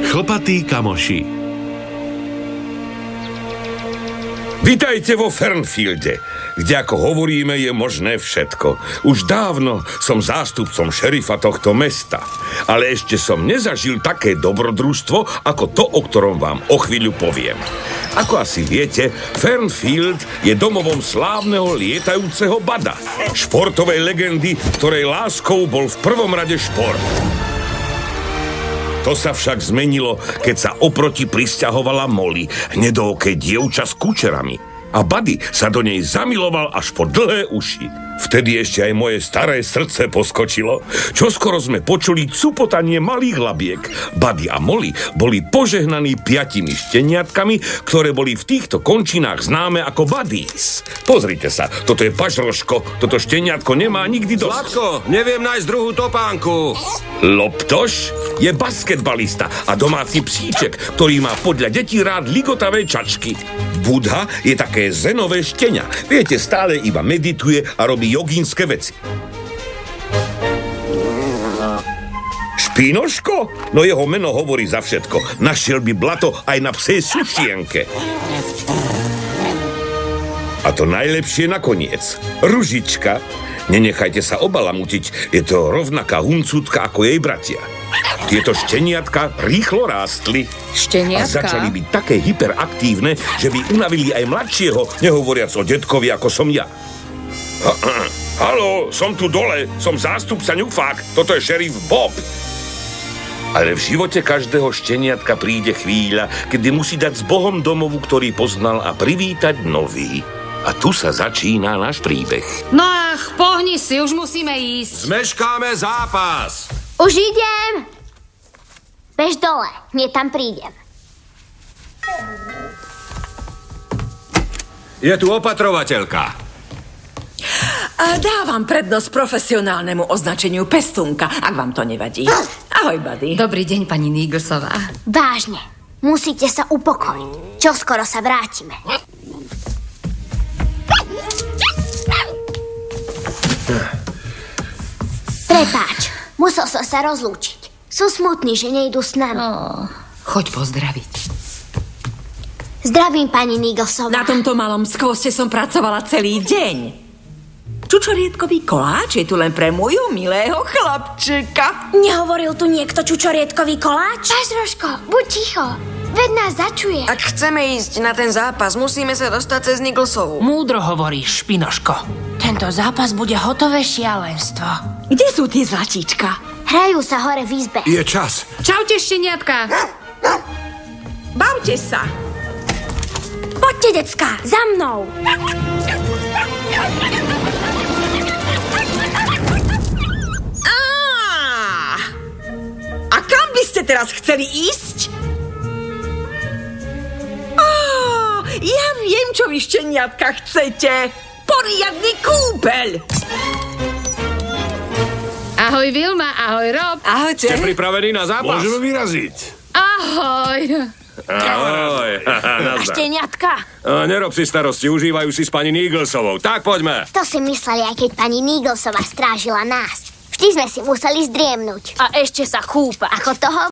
Chlpatí kamoši. Vitajte vo Fernfielde, kde, ako hovoríme, je možné všetko. Už dávno som zástupcom šerifa tohto mesta, ale ešte som nezažil také dobrodružstvo, ako to, o ktorom vám o chvíľu poviem. Ako asi viete, Fernfield je domovom slávneho lietajúceho Bada, športovej legendy, ktorej láskou bol v prvom rade šport. To sa však zmenilo, keď sa oproti prisťahovala Molly, hnedooké dievča s kučerami. A Buddy sa do nej zamiloval až po dlhé uši. Vtedy ešte aj moje staré srdce poskočilo. Čoskoro sme počuli cupotanie malých labiek. Buddy a Molly boli požehnaní 5 šteniatkami, ktoré boli v týchto končinách známe ako Buddies. Pozrite sa, toto je pažroško, toto šteniatko nemá nikdy dosť. Zlatko, neviem nájsť druhú topánku. Loptoš je basketbalista a domáci psíček, ktorý má podľa detí rád ligotavé čačky. Budha je také zenové štenia. Viete, stále iba medituje a robí jogínske veci. Špínoško? No jeho meno hovorí za všetko. Našiel by blato aj na psej sušienke. A to najlepšie nakoniec. Ružička. Nenechajte sa obalamutiť. Je to rovnaká huncutka ako jej bratia. Tieto šteniatka rýchlo rástli. Šteniatka? A začali byť také hyperaktívne, že by unavili aj mladšieho, nehovoriac o detkovi, ako som ja. Haló, som tu dole, som zástupca ňufák, toto je šerif Bob. Ale v živote každého šteniatka príde chvíľa, kedy musí dať s Bohom domovu, ktorý poznal, a privítať nový. A tu sa začína náš príbeh. No ach, pohni si, už musíme ísť. Zmeškáme zápas. Už idem. Bež dole, hneď tam prídem. Je tu opatrovateľka. Dávam prednosť profesionálnemu označeniu pestunka, ak vám to nevadí. Ahoj, Buddy. Dobrý deň, pani Niglesová. Vážne, musíte sa upokojiť. Čoskoro sa vrátime. Prepáč, musel som sa rozlúčiť. Sú smutní, že nejdu s nami. Choď pozdraviť. Zdravím, pani Niglesová. Na tomto malom skvoste som pracovala celý deň. Čučoriedkový koláč je tu len pre môjho milého chlapčeka. Nehovoril tu niekto čučoriedkový koláč? Pažroško, buď ticho. Veď nás začuje. Ak chceme ísť na ten zápas, musíme sa dostať cez Niglesovú. Múdro hovoríš, Špinoško. Tento zápas bude hotové šialenstvo. Kde sú tie zlatíčka? Hrajú sa hore v izbe. Je čas. Čaute, šteniatka. Bavte sa. Poďte, decká, za mnou. A kam by ste teraz chceli ísť? Ja viem, čo vy šteniatka chcete. Poriadny kúpeľ. Ahoj, Vilma, ahoj, Rob. Ahojte. Ste pripravení na zápas? Môžeme vyraziť. Ahoj. Ahoj. A šteniatka? Nerob si starosti, užívajú si s pani Niglesovou. Tak poďme. To si mysleli, aj keď pani Niglesová strážila nás. Vždy sme si museli zdriemnúť. A ešte sa kúpa. Ako toho